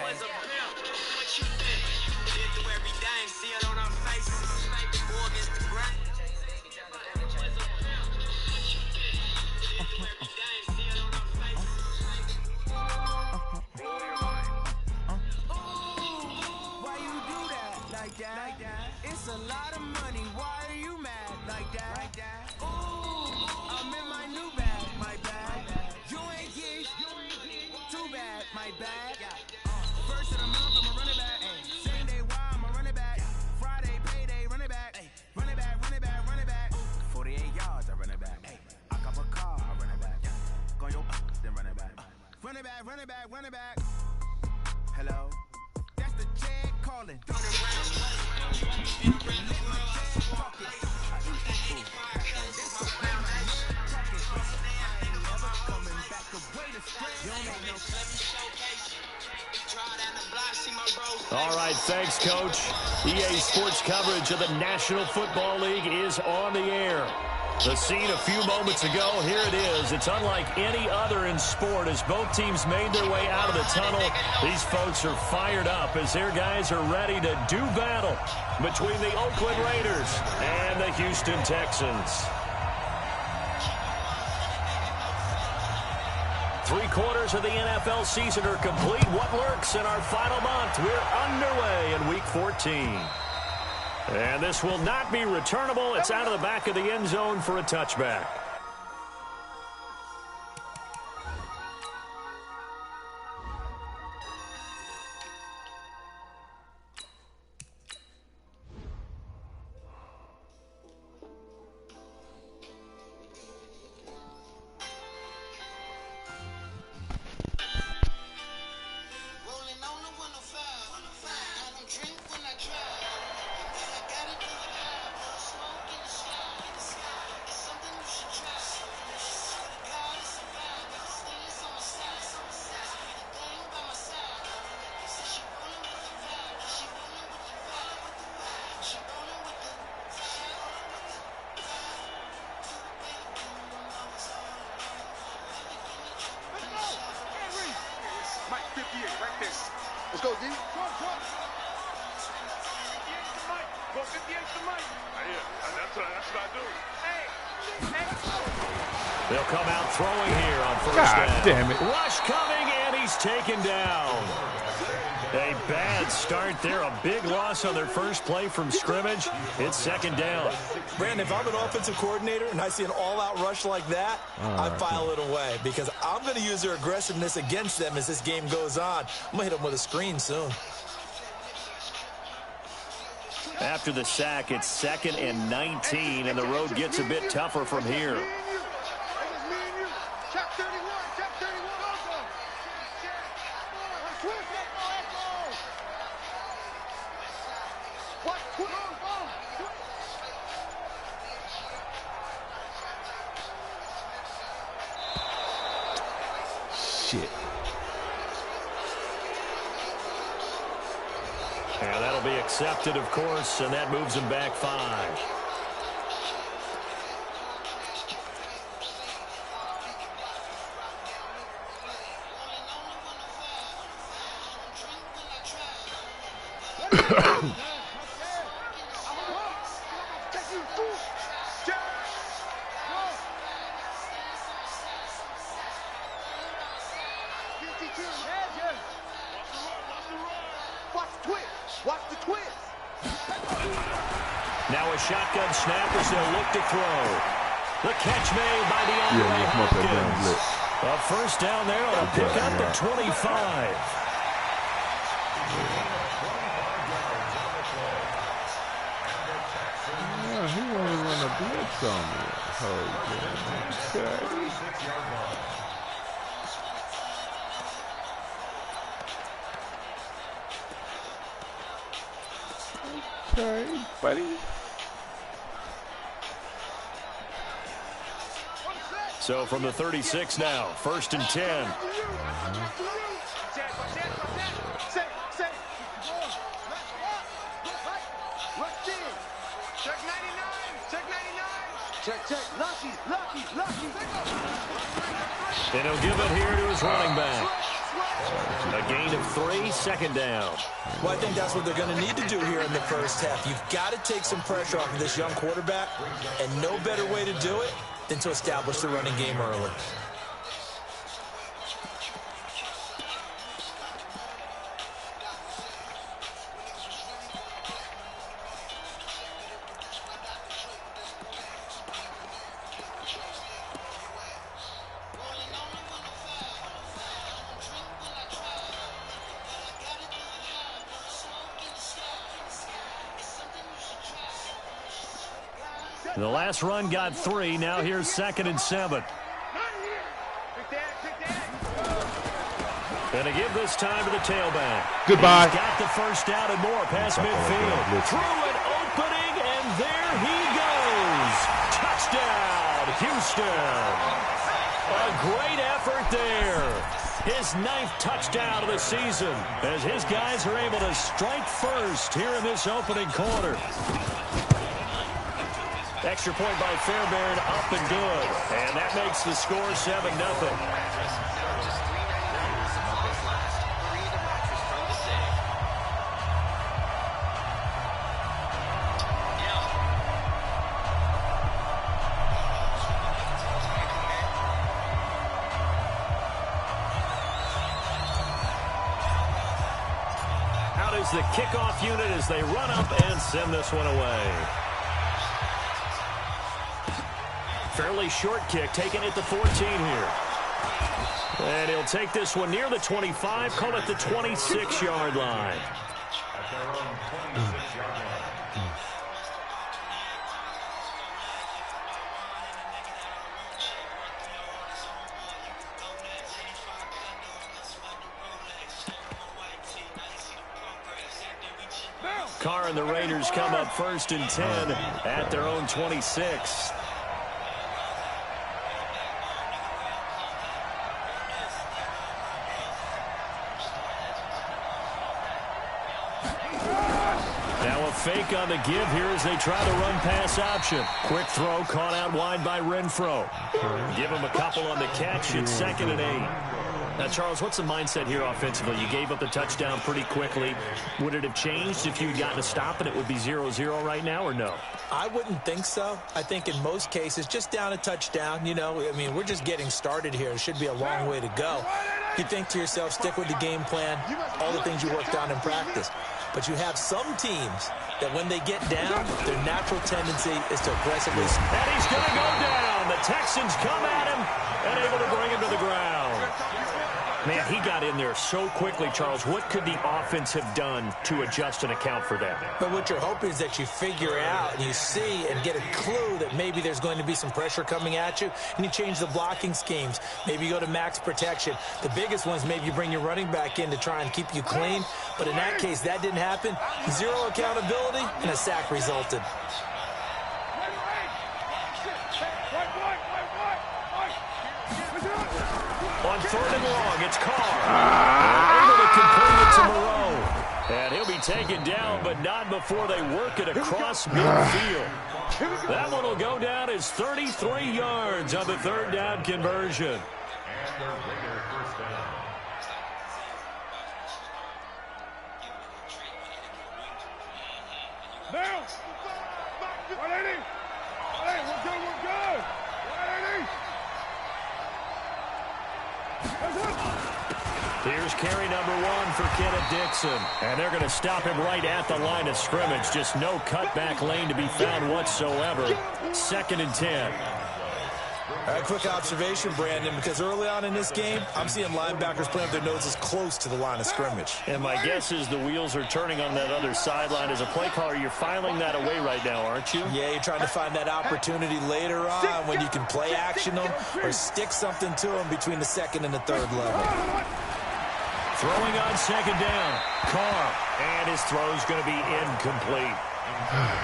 okay. Why you do that like that? It's a lot of money. Why are you mad like that? Ooh, I'm in my new bag, my bag. You ain't geek, too bad, my bag. First of the month, I'ma run it back. Same day, why I'ma run it back. Friday, payday, run it back. Run it back, run it back, run it back. 48 yards, I run it back. I cop a car, I run it back. Go yo, then run it back. Run it back, run it back, run it back. Hello? That's the Chad calling. All right, thanks, Coach. EA Sports coverage of the National Football League is on the air. The scene a few moments ago, here it is. It's unlike any other in sport as both teams made their way out of the tunnel. These folks are fired up as their guys are ready to do battle between the Oakland Raiders and the Houston Texans. 3/4 of the NFL season are complete. What lurks in our final month? We're underway in Week 14. And this will not be returnable. It's out of the back of the end zone for a touchback. Let's go, D. Go, 58 to Mike. That's what I do. They'll come out throwing here on first God down. damn it. Rush coming, and he's taken down. A bad start there. A big loss on their first play from scrimmage. It's second down. Brandon, if I'm an offensive coordinator and I see an all-out rush like that, I file it away because I'm going to use their aggressiveness against them as this game goes on. I'm going to hit them with a screen soon. After the sack, it's 2nd and 19, and the road gets a bit tougher from here. Shit. And that'll be accepted, of course, and that moves him back 5. Now a shotgun snap as they'll look to throw. The catch made by the Andre Hopkins. A first down there on a pickup at 25. Yeah, he wanted to run a blitz on me. Okay. Okay, buddy. So from the 36 now, 1st and 10. And he'll give it here to his running back. A gain of 3, second down. Well, I think that's what they're going to need to do here in the first half. You've got to take some pressure off of this young quarterback, and no better way to do it than to establish the running game early. The last run got 3. Now here's 2nd and 7. Going to give this time to the tailback. Goodbye. He's got the first down and more past midfield. Through an opening, and there he goes. Touchdown, Houston. A great effort there. His 9th touchdown of the season as his guys are able to strike first here in this opening quarter. Extra point by Fairbairn, up and good. And that makes the score 7-0. Out is the kickoff unit as they run up and send this one away. Fairly short kick, taken at the 14 here. And he'll take this one near the 25, call it the 26-yard line. Carr and the Raiders come up 1st and 10 at their own 26. Fake on the give here as they try to run pass option. Quick throw caught out wide by Renfro. Give him a couple on the catch. It's 2nd and 8. Now, Charles, what's the mindset here offensively? You gave up the touchdown pretty quickly. Would it have changed if you had gotten a stop and it would be 0-0 right now, or no? I wouldn't think so. I think in most cases, just down a touchdown, you know, I mean, we're just getting started here. It should be a long way to go. You think to yourself, stick with the game plan, all the things you worked on in practice. But you have some teams that when they get down, their natural tendency is to aggressively... And he's going to go down. The Texans come at him and able to bring him to the ground. Man, he got in there so quickly, Charles. What could the offense have done to adjust and account for that? But what you're hoping is that you figure out and you see and get a clue that maybe there's going to be some pressure coming at you, and you change the blocking schemes. Maybe you go to max protection. The biggest one is maybe you bring your running back in to try and keep you clean. But in that case, that didn't happen. 0 accountability, and a sack resulted. On 3rd and long, it's Carr. Able to complete it to Moreau. And he'll be taken down, but not before they work it across midfield. That one will go down as 33 yards on the 3rd down conversion. Now! 180! 180, we're good, we're good! 180! Here's carry number 1 for Kenneth Dixon. And they're going to stop him right at the line of scrimmage. Just no cutback lane to be found whatsoever. 2nd and 10. All right, quick observation, Brandon, because early on in this game, I'm seeing linebackers playing with their noses close to the line of scrimmage. And my guess is the wheels are turning on that other sideline. As a play caller, you're filing that away right now, aren't you? Yeah, you're trying to find that opportunity later on when you can play action them or stick something to them between the 2nd and the 3rd level. Throwing on 2nd down, Carr, and his throw's going to be incomplete.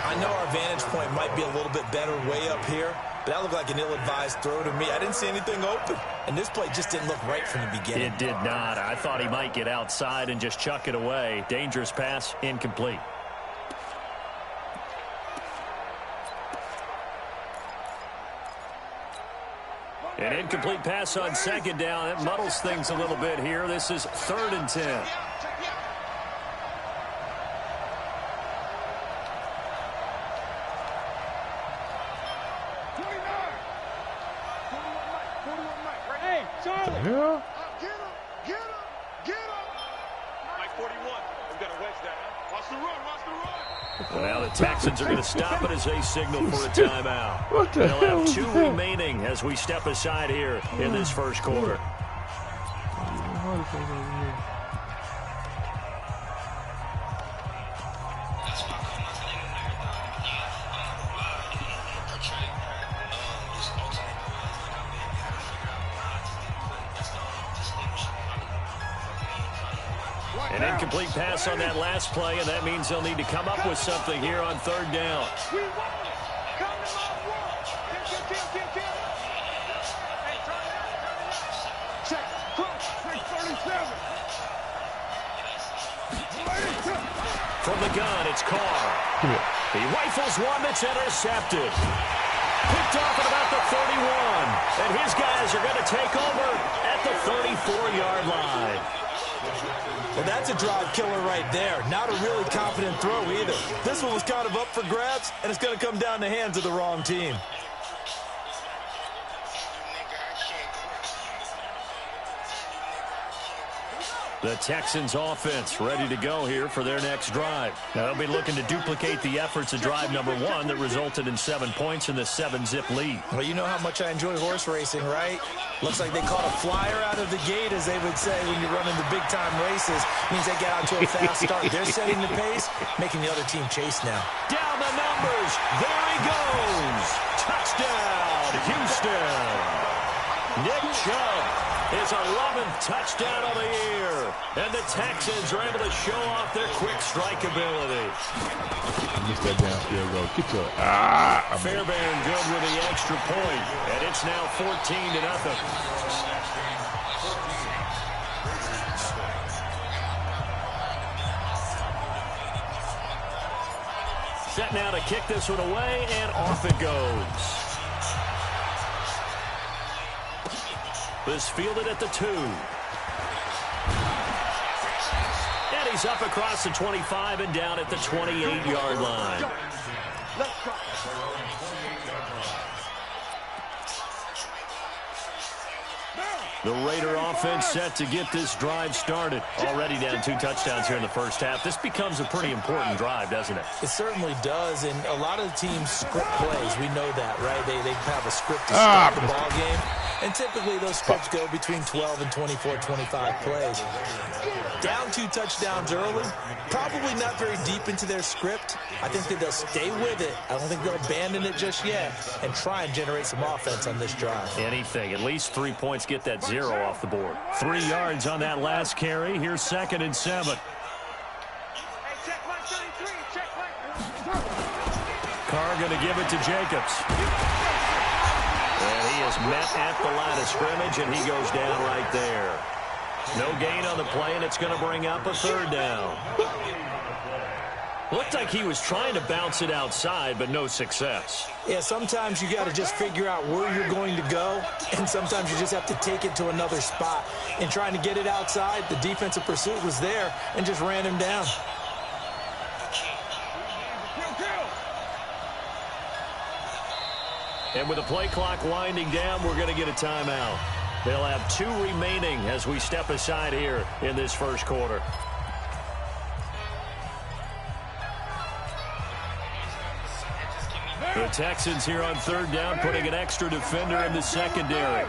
I know our vantage point might be a little bit better way up here, but that looked like an ill-advised throw to me. I didn't see anything open, and this play just didn't look right from the beginning. It did not. I thought he might get outside and just chuck it away. Dangerous pass, incomplete. An incomplete pass on second down. It muddles things a little bit here. This is 3rd and 10. Hey, Charlie! Yeah. Get him! Mike 41. We've got to wedge that. Watch the run, Well, now the Texans are going to stop it as they signal for a timeout. What the They'll hell have was 2 that? remaining as we step aside here in this first quarter. An incomplete pass on that last play, and that means they'll need to come up with something here on 3rd down. We want it. Come to my wall. Kill. Hey, turn it out. Check. Close. 637. From the gun, it's Carr. He rifles one that's intercepted. Picked off at about the 31. And his guys are going to take over at the 34-yard line. Well, that's a drive killer right there. Not a really confident throw either. This one was kind of up for grabs, and it's going to come down the hands of the wrong team. The Texans offense ready to go here for their next drive. Now they'll be looking to duplicate the efforts of drive number 1 that resulted in 7 points in the 7-zip lead. Well, you know how much I enjoy horse racing, right? Looks like they caught a flyer out of the gate, as they would say, when you're running the big-time races. Means they get out to a fast start. They're setting the pace, making the other team chase now. Down the numbers. There he goes. Touchdown, Houston. Nick Chubb, his 11th touchdown of the year. And the Texans are able to show off their quick strike ability. Missed that downfield goal. Get your Fairbairn good with the extra point. And it's now 14-0. Set now to kick this one away, and off it goes. This fielded at the 2. And he's up across the 25 and down at the 28-yard line. The Raider offense set to get this drive started. Already down 2 touchdowns here in the first half. This becomes a pretty important drive, doesn't it? It certainly does, and a lot of the teams script plays. We know that, right? They have a script to start the ball game, and typically those scripts go between 12 and 24, 25 plays. Down 2 touchdowns early, probably not very deep into their script. I think that they'll stay with it. I don't think they'll abandon it just yet and try and generate some offense on this drive. Anything. At least 3 points, get that 0 off the board. 3 yards on that last carry. Here's 2nd and 7. Carr going to give it to Jacobs. And he is met at the line of scrimmage, and he goes down right there. No gain on the play, and it's going to bring up a 3rd down. Looked like he was trying to bounce it outside, but no success. Yeah, sometimes you got to just figure out where you're going to go, and sometimes you just have to take it to another spot. In trying to get it outside, the defensive pursuit was there and just ran him down. And with the play clock winding down, we're going to get a timeout. They'll have 2 remaining as we step aside here in this first quarter. The Texans here on 3rd down, putting an extra defender in the secondary.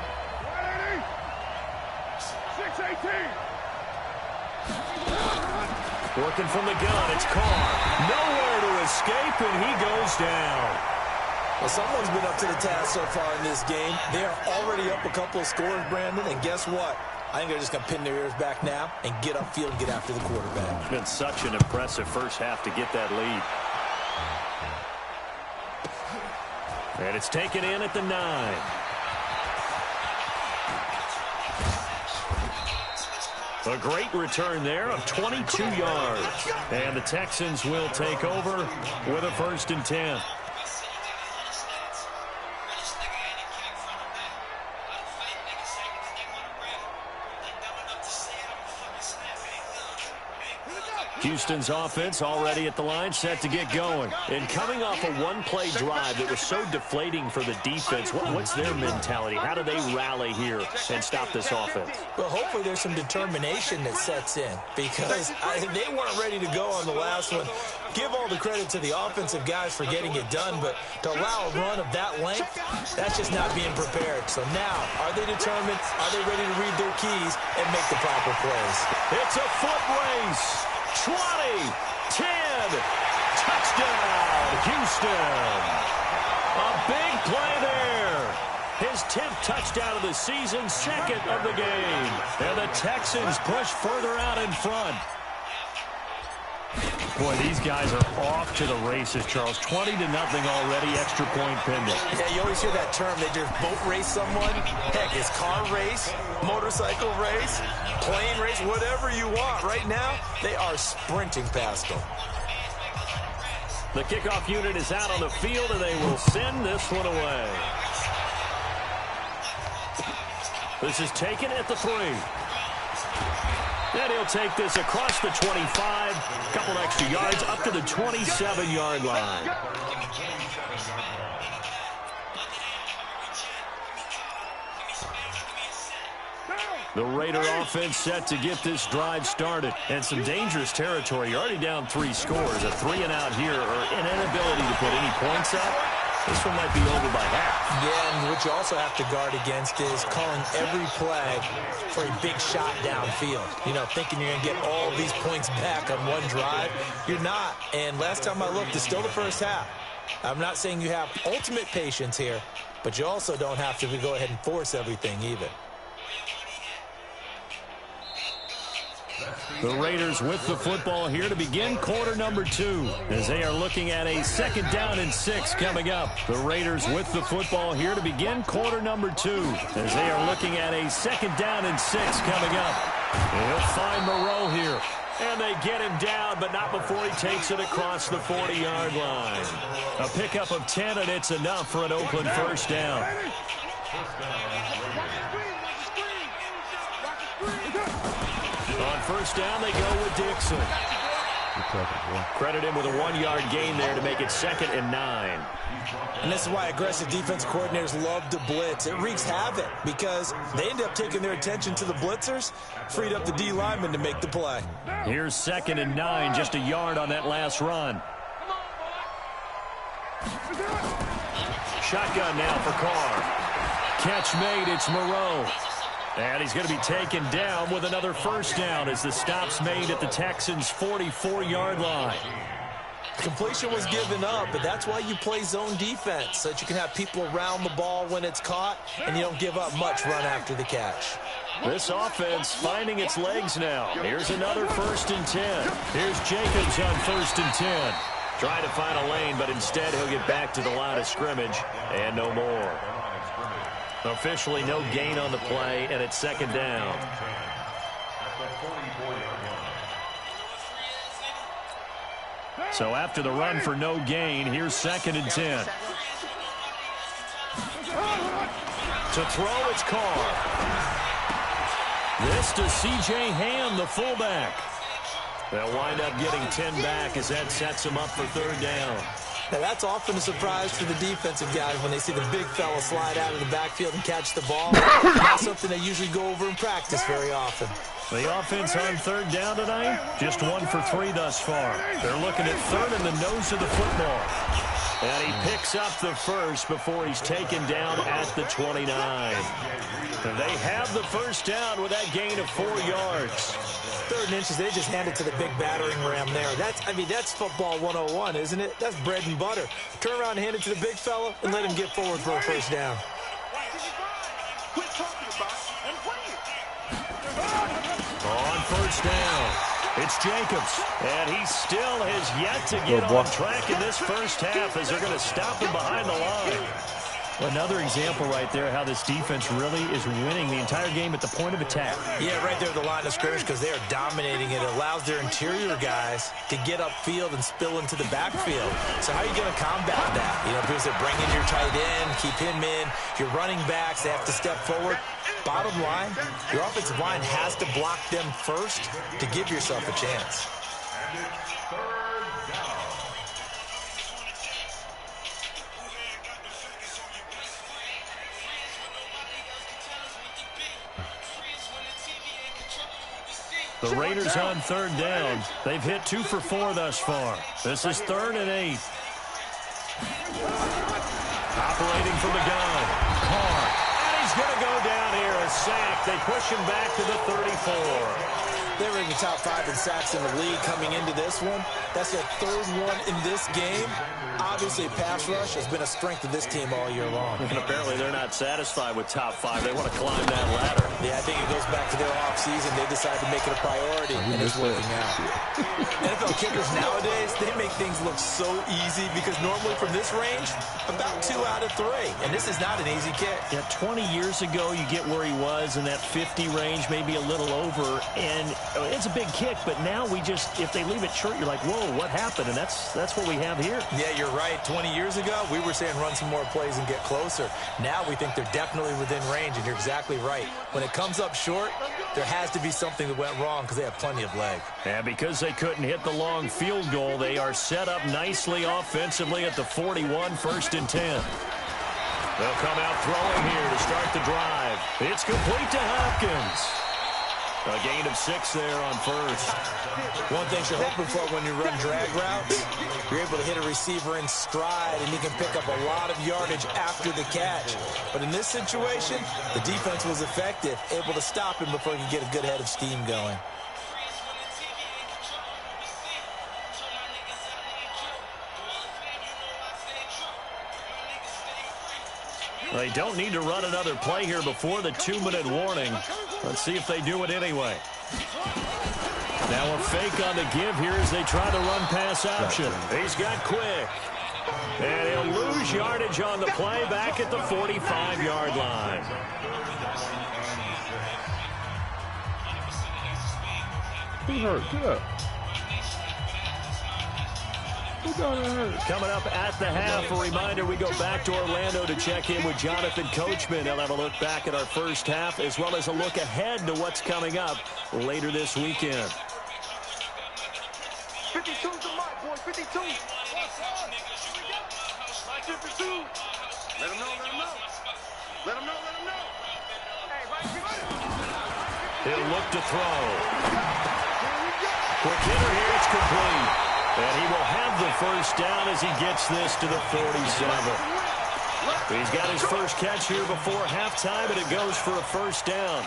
618. Working from the gun, it's Carr. Nowhere to escape, and he goes down. Well, someone's been up to the task so far in this game. They are already up a couple of scores, Brandon, and guess what? I think they're just going to pin their ears back now and get upfield and get after the quarterback. It's been such an impressive first half to get that lead. And it's taken in at the 9. A great return there of 22 yards. And the Texans will take over with a 1st and 10. Houston's offense already at the line, set to get going. And coming off a one-play drive that was so deflating for the defense, what's their mentality? How do they rally here and stop this offense? Well, hopefully there's some determination that sets in because they weren't ready to go on the last one. Give all the credit to the offensive guys for getting it done, but to allow a run of that length, that's just not being prepared. So now, are they determined? Are they ready to read their keys and make the proper plays? It's a foot race. 20, 10, touchdown, Houston. A big play there. His 10th touchdown of the season, second of the game. And the Texans push further out in front. Boy, these guys are off to the races, Charles. 20-0 already, extra point pending. Yeah, you always hear that term. They just boat race someone. Heck, it's car race, motorcycle race, plane race, whatever you want. Right now, they are sprinting past them. The kickoff unit is out on the field, and they will send this one away. This is taken at the 3. And he'll take this across the 25, a couple extra yards, up to the 27-yard line. The Raider offense set to get this drive started. And some dangerous territory. You're already down 3 scores. A 3-and-out here, or an inability to put any points up. This one might be over by half. Yeah, and what you also have to guard against is calling every play for a big shot downfield. You know, thinking you're going to get all these points back on one drive. You're not. And last time I looked, it's still the first half. I'm not saying you have ultimate patience here, but you also don't have to go ahead and force everything either. The Raiders with the football here to begin quarter number 2 as they are looking at a 2nd down and 6 coming up. The Raiders with the football here to begin quarter number 2 as they are looking at a 2nd down and 6 coming up. And he'll find Moreau here. And they get him down, but not before he takes it across the 40-yard line. A pickup of 10, and it's enough for an Oakland first down. On first down, they go with Dixon. Credit him with a 1-yard gain there to make it 2nd and 9. And this is why aggressive defense coordinators love to blitz. It wreaks havoc because they end up taking their attention to the blitzers, freed up the D lineman to make the play. Here's 2nd and 9, just a yard on that last run. Shotgun now for Carr. Catch made, it's Moreau. And he's going to be taken down with another first down as the stop's made at the Texans' 44-yard line. Completion was given up, but that's why you play zone defense, so that you can have people around the ball when it's caught, and you don't give up much run after the catch. This offense finding its legs now. Here's another 1st and 10. Here's Jacobs on 1st and 10. Trying to find a lane, but instead he'll get back to the line of scrimmage, and no more. Officially no gain on the play, and it's 2nd down. So after the run for no gain, here's 2nd and 10. To throw, it's Carr. This to C.J. Ham, the fullback. They'll wind up getting 10 back as that sets them up for 3rd down. Now, that's often a surprise for the defensive guys when they see the big fella slide out of the backfield and catch the ball. Not something they usually go over in practice very often. The offense on 3rd down tonight, just 1 for 3 thus far. They're looking at 3rd in the nose of the football. And he picks up the first before he's taken down at the 29. And they have the first down with that gain of 4 yards. 3rd and inches, they just hand it to the big battering ram there. That's football 101, isn't it? That's bread and butter. Turn around and hand it to the big fella and let him get forward for a first down. On first down, it's Jacobs. And he still has yet to get on track in this first half as they're going to stop him behind the line. Another example right there how this defense really is winning the entire game at the point of attack. Yeah, right there at the line of scrimmage because they are dominating it. It allows their interior guys to get upfield and spill into the backfield. So how are you going to combat that? You know, because they're bringing your tight end, keep him in. Your running backs, they have to step forward. Bottom line, your offensive line has to block them first to give yourself a chance. The Raiders on 3rd down. They've hit 2 for 4 thus far. This is 3rd and 8. Operating from the gun. Carr. And he's going to go down here. A sack. They push him back to the 34. They were in the top 5 in sacks in the league coming into this one. That's their 3rd one in this game. Obviously, pass rush has been a strength of this team all year long. And apparently they're not satisfied with top 5. They want to climb that ladder. Yeah, I think it goes back to their offseason. They decided to make it a priority, and it's working out. NFL kickers nowadays, they make things look so easy because normally from this range, about 2 out of 3. And this is not an easy kick. Yeah, 20 years ago, you get where he was in that 50 range, maybe a little over, and it's a big kick, but now we just, if they leave it short, you're like, whoa, what happened? And that's what we have here. Yeah, you're right. 20 years ago, we were saying run some more plays and get closer. Now we think they're definitely within range, and you're exactly right. When it comes up short, there has to be something that went wrong because they have plenty of leg. And because they couldn't hit the long field goal, they are set up nicely offensively at the 41, 1st and 10. They'll come out throwing here to start the drive. It's complete to Hopkins. A gain of 6 there on 1st. One thing you're hoping for when you run drag routes, you're able to hit a receiver in stride, and you can pick up a lot of yardage after the catch. But in this situation, the defense was effective, able to stop him before he could get a good head of steam going. They don't need to run another play here before the 2-minute warning. Let's see if they do it anyway. Now a fake on the give here as they try to run pass option. He's got Quick. And he'll lose yardage on the play back at the 45-yard line. Who hurt? Get up. Coming up at the half, a reminder, we go back to Orlando to check in with Jonathan Coachman. He'll have a look back at our first half as well as a look ahead to what's coming up later this weekend. 52's the mark, boys. 52. 52. Let him know, let him know. Let him know, let him know. Hey, right here. He'll look to throw. Quick hitter here, it's complete. And he will have the first down as he gets this to the 47. He's got his first catch here before halftime, and it goes for a first down.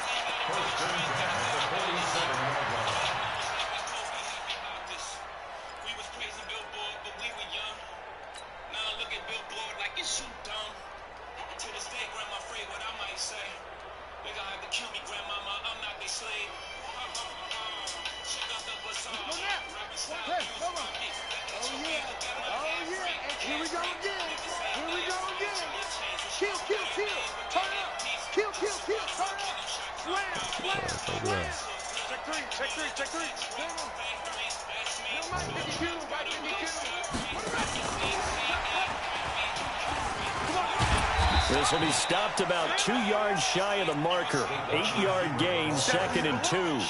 This will be stopped about 2 yards shy of the marker. 8-yard gain, 2nd and 2.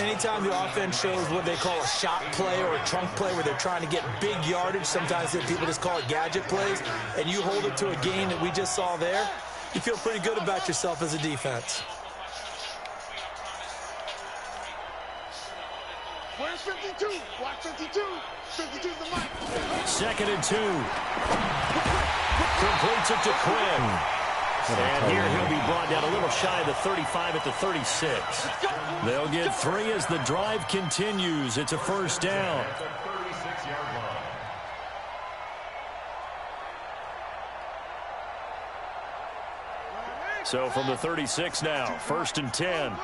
Anytime the offense shows what they call a shot play or a trunk play where they're trying to get big yardage, sometimes people just call it gadget plays, and you hold it to a gain that we just saw there, you feel pretty good about yourself as a defense. Where's 52? Watch 52. 52's the mic. 2nd and 2. Completes it to Quinn. And here he'll be brought down a little shy of the 35 at the 36. They'll get 3 as the drive continues. It's a first down. So from the 36 now, 1st and 10.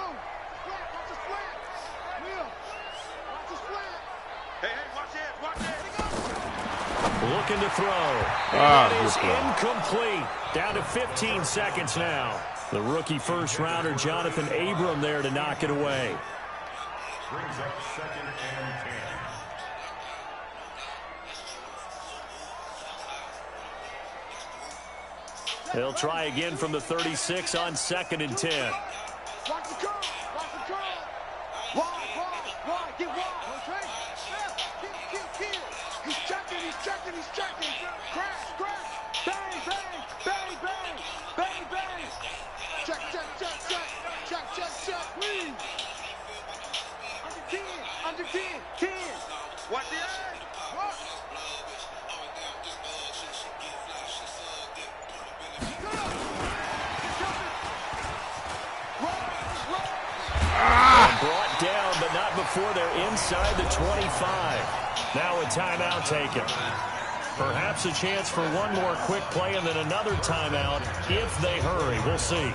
Looking to throw. And it is incomplete. Down to 15 seconds now. The rookie first-rounder, Jonathan Abram, there to knock it away. Brings up 2nd and 10. They'll try again from the 36 on 2nd and 10. Watch the curl. Watch the curl. Wide, get wide. checking, he's checking. Crash, crash. Bang, bang, bang, bang, bang, bang. Check, check, check, check. Check, check, check, please. Under 10, 10. Watch the edge. What? Brought down, but not before they're inside the 25. Now a timeout taken. Perhaps a chance for one more quick play and then another timeout if they hurry. We'll see.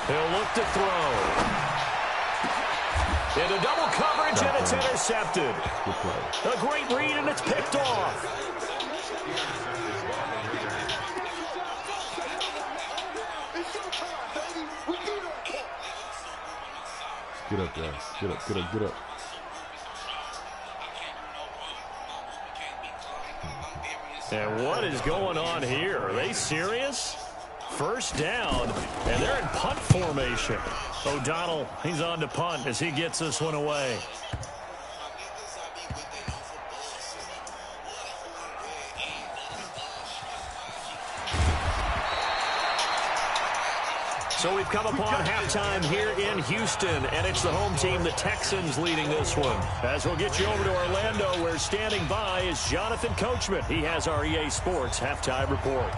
He'll look to throw. Into double coverage, and it's intercepted. A great read, and it's picked off. Get up, guys. Get up, get up, get up. And what is going on here? Are they serious? First down, and they're in punt formation. O'Donnell, he's on to punt as he gets this one away. So we've come upon halftime here in Houston, and it's the home team, the Texans, leading this one. As we'll get you over to Orlando, where standing by is Jonathan Coachman. He has our EA Sports halftime report.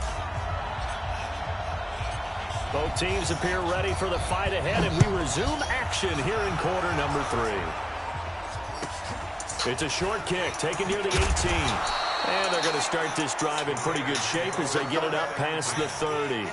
Both teams appear ready for the fight ahead, and we resume action here in quarter number 3. It's a short kick taken near the 18. And they're going to start this drive in pretty good shape as they get it up past the 30.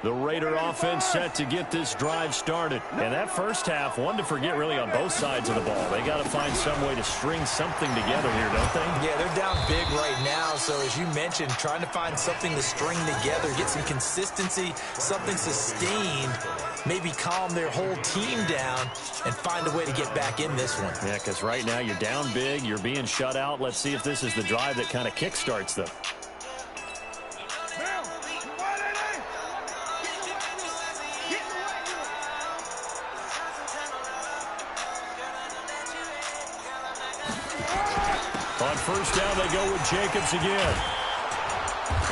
The Raider offense set to get this drive started. And that first half, one to forget really on both sides of the ball. They got to find some way to string something together here, don't they? Yeah, they're down big right now. So as you mentioned, trying to find something to string together, get some consistency, something sustained, maybe calm their whole team down and find a way to get back in this one. Yeah, because right now you're down big, you're being shut out. Let's see if this is the drive that kind of kickstarts them. On first down, they go with Jacobs again.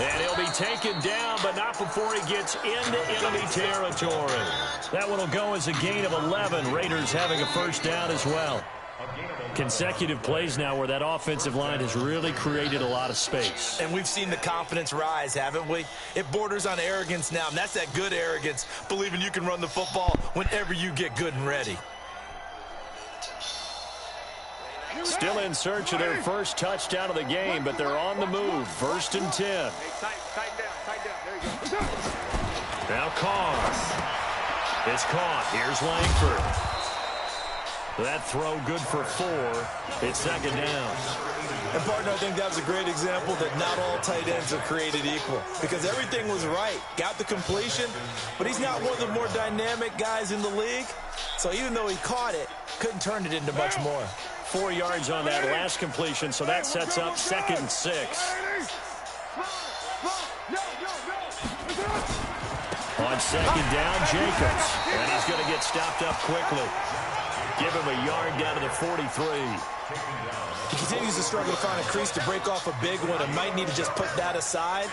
And he'll be taken down, but not before he gets into enemy territory. That one will go as a gain of 11. Raiders having a first down as well. Consecutive plays now where that offensive line has really created a lot of space. And we've seen the confidence rise, haven't we? It borders on arrogance now, and that's that good arrogance, believing you can run the football whenever you get good and ready. Still in search of their first touchdown of the game, but they're on the move. First and 10. Hey, tighten down, tighten down. There you go. Now Carr. It's caught. Here's Langford. That throw good for 4. It's second down. And, partner, I think that was a great example that not all tight ends are created equal because everything was right. Got the completion, but he's not one of the more dynamic guys in the league. So even though he caught it, couldn't turn it into much more. 4 yards on that last completion, so that sets up second and 6. On second down, Jacobs. And he's going to get stopped up quickly. Give him a yard down to the 43. He continues to struggle to find a crease to break off a big one and might need to just put that aside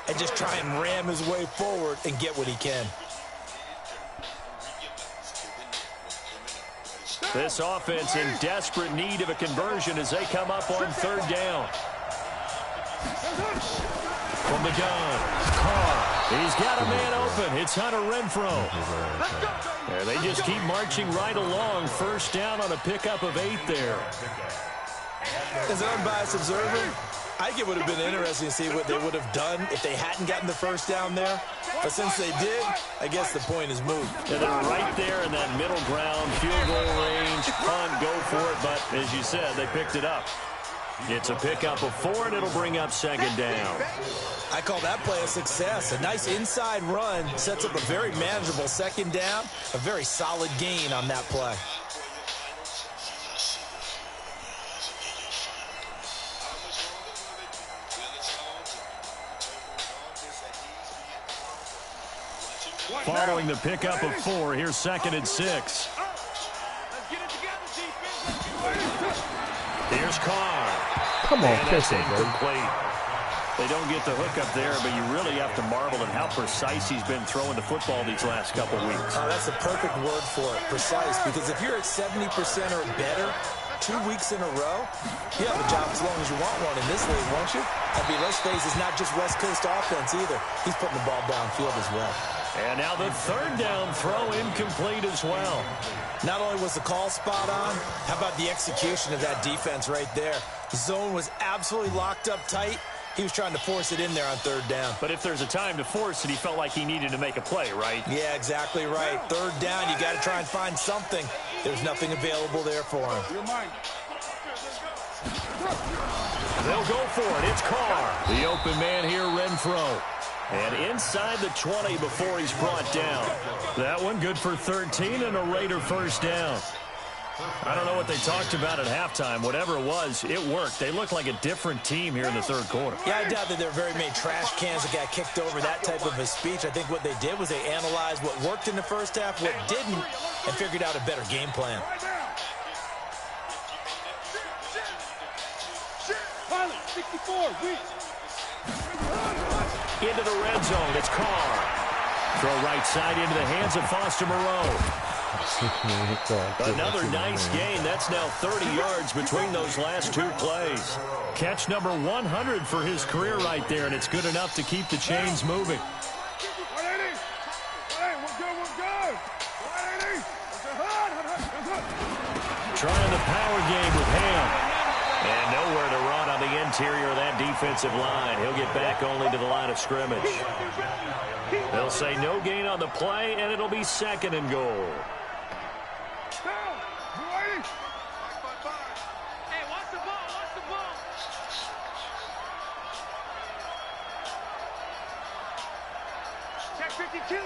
and just try and ram his way forward and get what he can. This offense in desperate need of a conversion as they come up on third down. From the gun, Carr. He's got a man open. It's Hunter Renfrow. There, they just keep marching right along. First down on a pickup of 8 there. As an unbiased observer, I think it would have been interesting to see what they would have done if they hadn't gotten the first down there. But since they did, I guess the point is moved. And they're right there in that middle ground, field goal range, punt, go for it. But as you said, they picked it up. It's a pickup of 4, and it'll bring up second down. I call that play a success. A nice inside run sets up a very manageable second down. A very solid gain on that play. Following the pickup of 4, here's 2nd and 6. Here's Carr. Come on, and that's catch it, baby. incomplete. They don't get the hook up there, but you really have to marvel at how precise he's been throwing the football these last couple weeks. Oh, that's the perfect word for it, precise. Because if you're at 70% or better 2 weeks in a row, you have a job as long as you want one in this league, won't you? I mean, let's face it, it's not just West Coast offense either. He's putting the ball downfield as well. And now the 3rd down throw incomplete as well. Not only was the call spot on, how about the execution of that defense right there? The zone was absolutely locked up tight. He was trying to force it in there on 3rd down. But if there's a time to force it, he felt like he needed to make a play, right? Yeah, exactly right. 3rd down, you got to try and find something. There's nothing available there for him. They'll go for it. It's Carr. The open man here, Renfro. And inside the 20 before he's brought down. That one good for 13 and a Raider first down. I don't know what they talked about at halftime. Whatever it was, it worked. They looked like a different team here in the 3rd quarter. Yeah, I doubt that there were very many trash cans that got kicked over, that type of a speech. I think what they did was they analyzed what worked in the first half, what didn't, and figured out a better game plan. Into the red zone, it's Carr. Throw right side into the hands of Foster Moreau. Another nice gain. That's now 30 yards between those last 2 plays. Catch number 100 for his career right there, and it's good enough to keep the chains moving. Trying the power game with Ham. And nowhere to run on the interior of that defensive line. He'll get back only to the line of scrimmage. They'll say no gain on the play, and it'll be 2nd and goal. Hey, watch the ball, watch the ball. Check 52.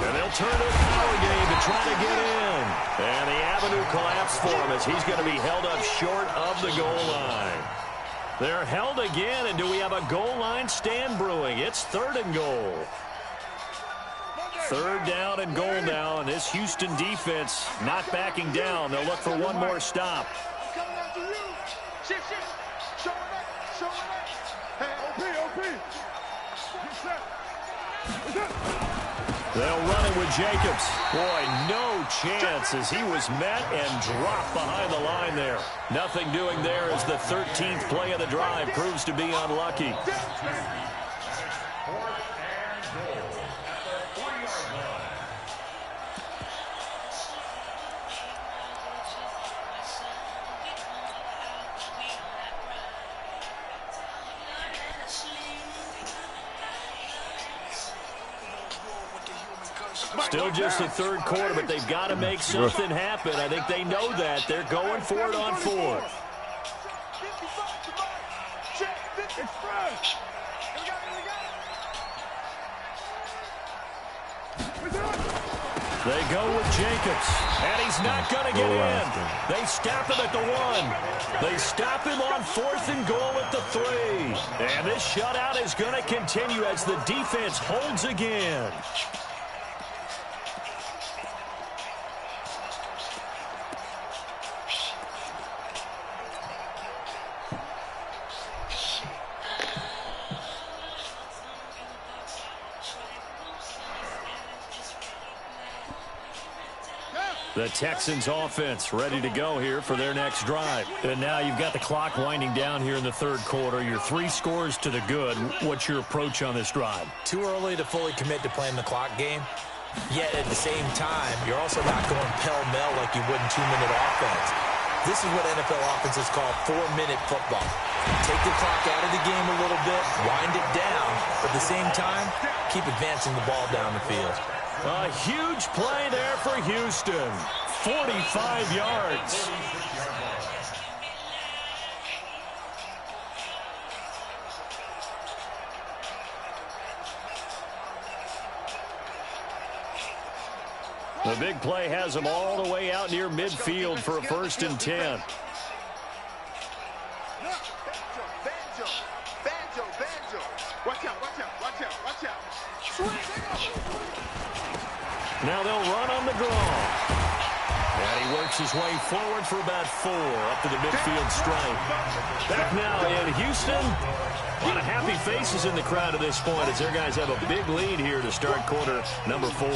And they'll turn to a power game to try to get in. And the avenue collapsed for him as he's going to be held up short of the goal line. They're held again, and do we have a goal line stand brewing? It's 3rd and goal. 3rd down and goal now, and this Houston defense not backing down. They'll look for one more stop. Coming after you. Shit. Show it up. Show it up. Hey, OP. Get set. They'll run it with Jacobs. Boy, no chance as he was met and dropped behind the line there. Nothing doing there as the 13th play of the drive proves to be unlucky. Still just the 3rd quarter, but they've got to make something happen. I think they know that. They're going for it on 4th. They go with Jacobs, and he's not going to get in. They stop him at the 1. They stop him on 4th and goal at the 3. And this shutout is going to continue as the defense holds again. The Texans offense ready to go here for their next drive. And now you've got the clock winding down here in the 3rd quarter. Your 3 scores to the good. What's your approach on this drive? Too early to fully commit to playing the clock game. Yet at the same time, you're also not going pell-mell like you would in 2-minute offense. This is what NFL offenses call 4-minute football. Take the clock out of the game a little bit, wind it down, but at the same time, keep advancing the ball down the field. A huge play there for Houston. 45 yards. The big play has them all the way out near midfield for a 1st and 10. Banjo. Watch out. Now they'll run on the draw. And he works his way forward for about 4 up to the midfield stripe. Back now in Houston. A lot of happy faces in the crowd at this point as their guys have a big lead here to start quarter number 4.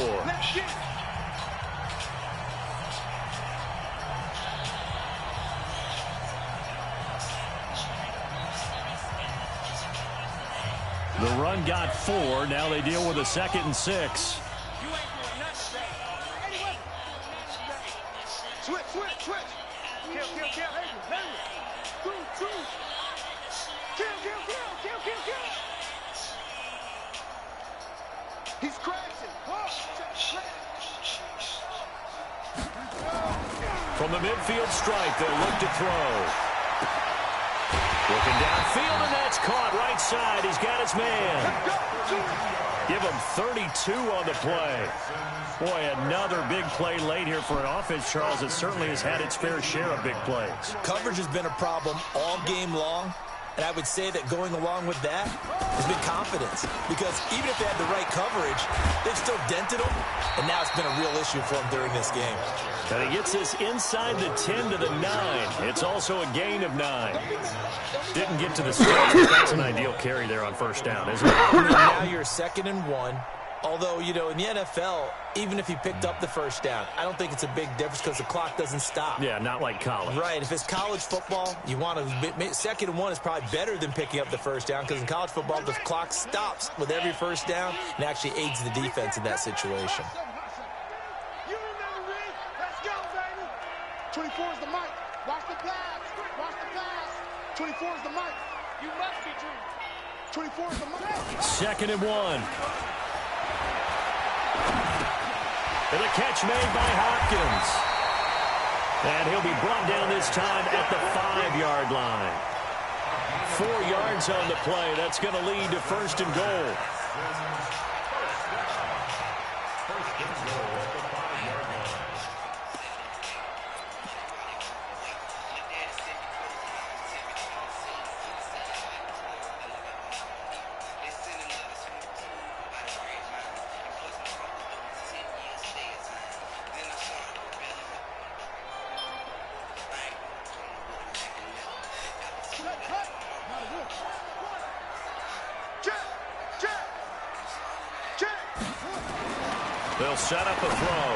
The run got 4. Now they deal with a 2nd and 6. Switch. Kill. He's crashing. From the midfield stripe, they'll look to throw. Looking downfield, and that's caught right side. He's got his man. Give him 32 on the play. Boy, another big play late here for an offense, Charles, that certainly has had its fair share of big plays. Coverage has been a problem all game long, and I would say that going along with that has been confidence. Because even if they had the right coverage, they've still dented them, and now it's been a real issue for them during this game. And he gets this inside the 10 to the 9. It's also a gain of 9. Didn't get to the sticks, but that's an ideal carry there on 1st down, isn't it? Now you're 2nd and 1. Although, you know, in the NFL, even if he picked up the 1st down, I don't think it's a big difference because the clock doesn't stop. Yeah, not like college. Right. If it's college football, you want to 2nd and 1 is probably better than picking up the 1st down because in college football, the clock stops with every 1st down and actually aids the defense in that situation. 24 is the mic. Watch the pass. 24 is the mic. You must be true. 24 is the mic. 2nd and 1. And a catch made by Hopkins. And he'll be brought down this time at the 5-yard line. 4 yards on the play. That's going to lead to 1st and goal. They'll set up a throw.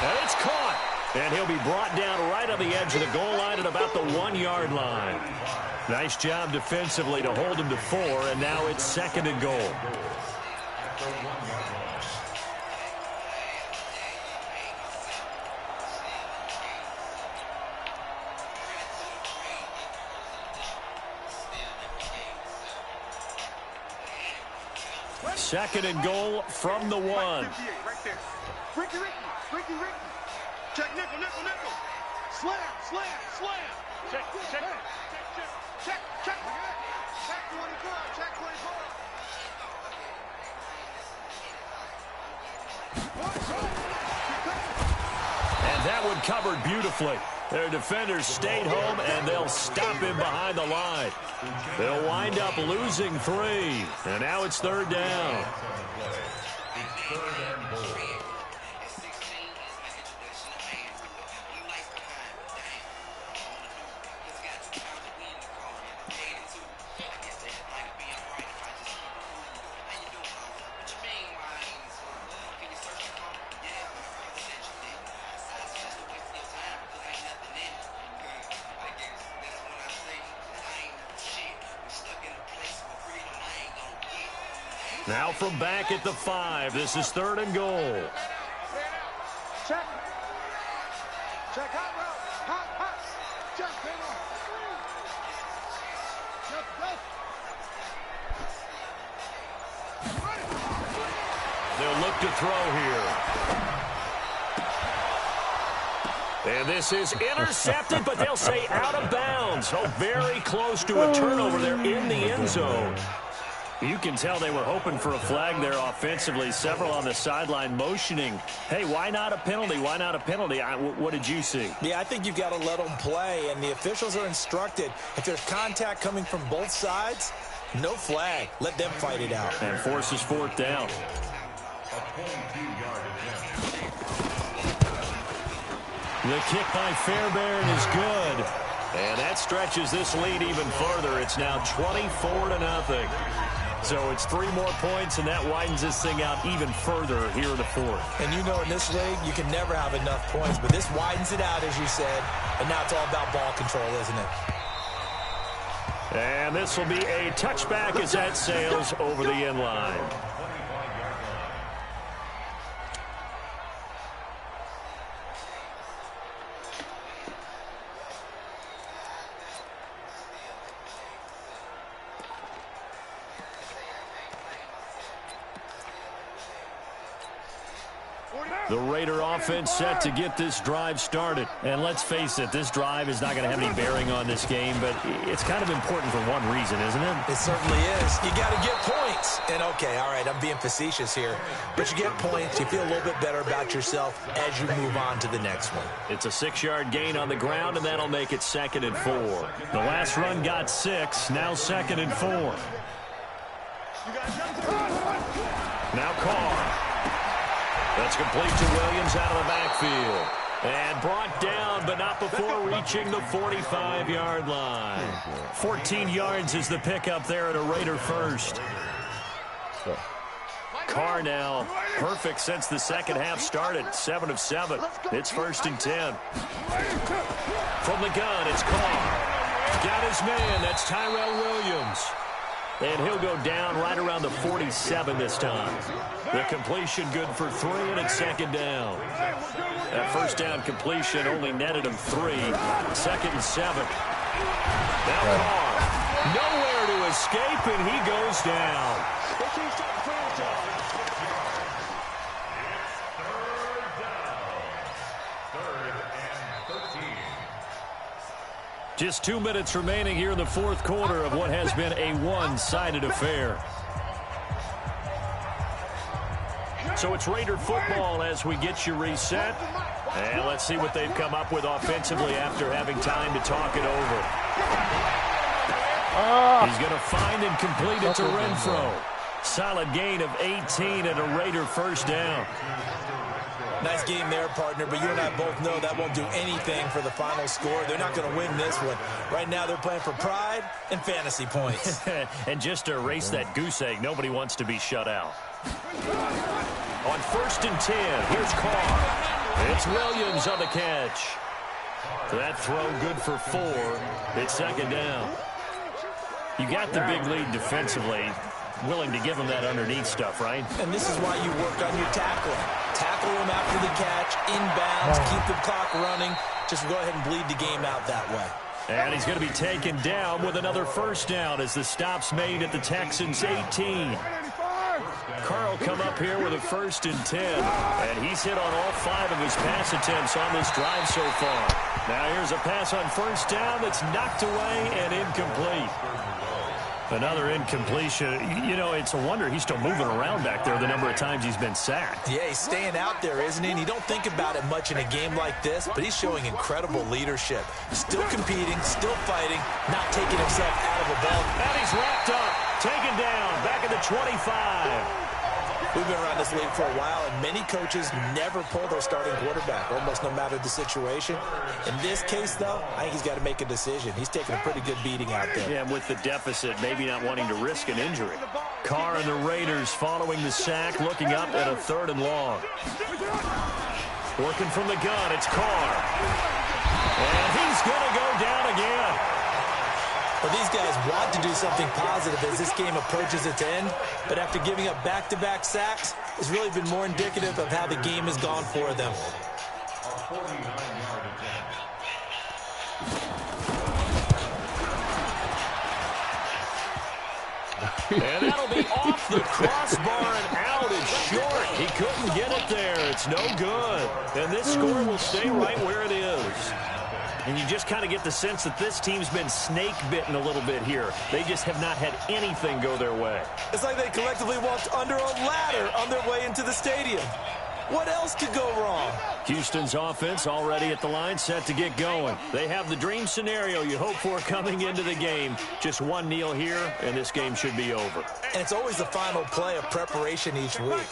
And it's caught. And he'll be brought down right on the edge of the goal line at about the 1-yard line. Nice job defensively to hold him to 4, and now it's 2nd and goal. Second and goal from the 1. Right there. Ricky. Check nickel. Slam. Check. Check 24. And that one covered beautifully. Their defenders stayed home, and they'll stop him behind the line. They'll wind up losing 3. And now it's 3rd down. Now from back at the 5, this is 3rd and goal. Check. Check. Hot route. Hot. Check. Hang on. They'll look to throw here. And this is intercepted, but they'll say out of bounds. Oh, very close to a turnover there in the end zone. You can tell they were hoping for a flag there offensively. Several on the sideline motioning, hey, why not a penalty? Why not a penalty? What did you see? Yeah, I think you've got to let them play, and the officials are instructed. If there's contact coming from both sides, no flag. Let them fight it out. And forces 4th down. The kick by Fairbairn is good. And that stretches this lead even further. It's now 24-0. So it's 3 more points, and that widens this thing out even further here in the 4th. And you know in this league, you can never have enough points, but this widens it out, as you said. And now it's all about ball control, isn't it? And this will be a touchback as that sails over the end line. The Raider offense set to get this drive started. And let's face it, this drive is not going to have any bearing on this game, but it's kind of important for one reason, isn't it? It certainly is. You got to get points. And, okay, all right, I'm being facetious here. But you get points, you feel a little bit better about yourself as you move on to the next one. It's a 6-yard gain on the ground, and that'll make it 2nd and 4. The last run got 6, now 2nd and 4. Now Carr. That's complete to Williams out of the backfield. And brought down, but not before reaching the 45-yard line. 14 yards is the pickup there at a Raider first. Carr now perfect since the second half started. 7 of 7. It's 1st and 10. From the gun, it's Carr. Got his man. That's Tyrell Williams. And he'll go down right around the 47 this time. The completion good for 3, and it's 2nd down. That first down completion only netted him 3. 2nd and 7. Now Carr. Nowhere to escape, and he goes down. Just 2 minutes remaining here in the 4th quarter of what has been a one-sided affair. So it's Raider football as we get you reset. And let's see what they've come up with offensively after having time to talk it over. He's going to find and complete it to Renfro. Solid gain of 18 and a Raider first down. Nice game there, partner, but you and I both know that won't do anything for the final score. They're not going to win this one. Right now they're playing for pride and fantasy points. And just to erase that goose egg, nobody wants to be shut out. On 1st and 10, here's Carr. It's Williams on the catch. That throw good for 4. It's 2nd down. You got the big lead defensively. Willing to give him that underneath stuff, right? And this is why you work on your tackling. Tackle him after the catch, inbounds, keep the clock running. Just go ahead and bleed the game out that way. And he's going to be taken down with another first down as the stop's made at the Texans' 18. Carl come up here with a 1st and 10. And he's hit on all 5 of his pass attempts on this drive so far. Now here's a pass on 1st down that's knocked away and incomplete. Another incompletion. You know, it's a wonder he's still moving around back there the number of times he's been sacked. Yeah, he's staying out there, isn't he? And you don't think about it much in a game like this, but he's showing incredible leadership. Still competing, still fighting, not taking himself out of a ball. And he's wrapped up, taken down, back at the 25. We've been around this league for a while, and many coaches never pull their starting quarterback, almost no matter the situation. In this case, though, I think he's got to make a decision. He's taking a pretty good beating out there. Yeah, and with the deficit, maybe not wanting to risk an injury. Carr and the Raiders following the sack, looking up at a 3rd and long. Working from the gun, it's Carr. And he's going to go down again. But these guys want to do something positive as this game approaches its end, but after giving up back-to-back sacks, it's really been more indicative of how the game has gone for them. And that'll be off the crossbar and out. It's short. He couldn't get it there. It's no good. And this score will stay right where it is. And you just kind of get the sense that this team's been snake-bitten a little bit here. They just have not had anything go their way. It's like they collectively walked under a ladder on their way into the stadium. What else could go wrong? Houston's offense already at the line, set to get going. They have the dream scenario you hope for coming into the game. Just one kneel here, and this game should be over. And it's always the final play of preparation each week.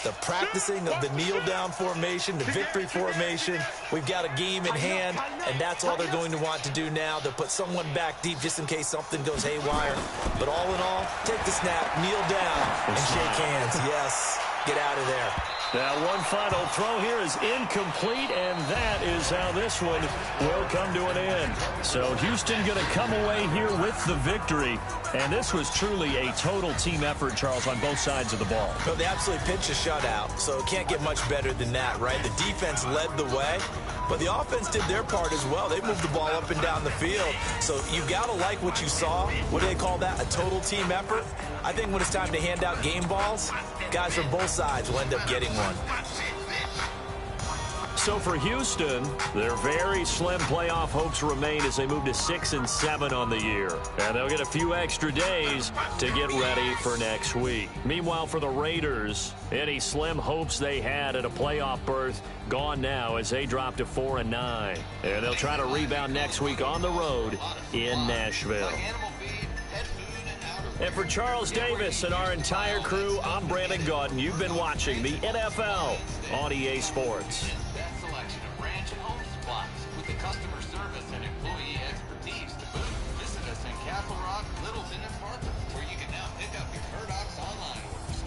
The practicing of the kneel-down formation, the victory formation. We've got a game in hand, and that's all they're going to want to do now. They'll put someone back deep just in case something goes haywire. But all in all, take the snap, kneel down, and shake hands. Yes, get out of there. Now, one final throw here is incomplete, and that is how this one will come to an end. So Houston going to come away here with the victory, and this was truly a total team effort, Charles, on both sides of the ball. Well, they absolutely pitched a shutout, so it can't get much better than that, right? The defense led the way, but the offense did their part as well. They moved the ball up and down the field, so you've got to like what you saw. What do they call that? A total team effort? I think when it's time to hand out game balls, guys from both sides will end up getting one. So for Houston, their very slim playoff hopes remain as they move to 6-7 on the year. And they'll get a few extra days to get ready for next week. Meanwhile, for the Raiders, any slim hopes they had at a playoff berth gone now as they drop to 4-9. And they'll try to rebound next week on the road in Nashville. And for Charles Davis and our entire crew, I'm Brandon Gaudin. You've been watching the NFL on EA Sports. Best selection of ranch and home supplies with the customer service and employee expertise to boot. Visit us in Castle Rock, Littleton, and Parker, where you can now pick up your Murdoch's online orders.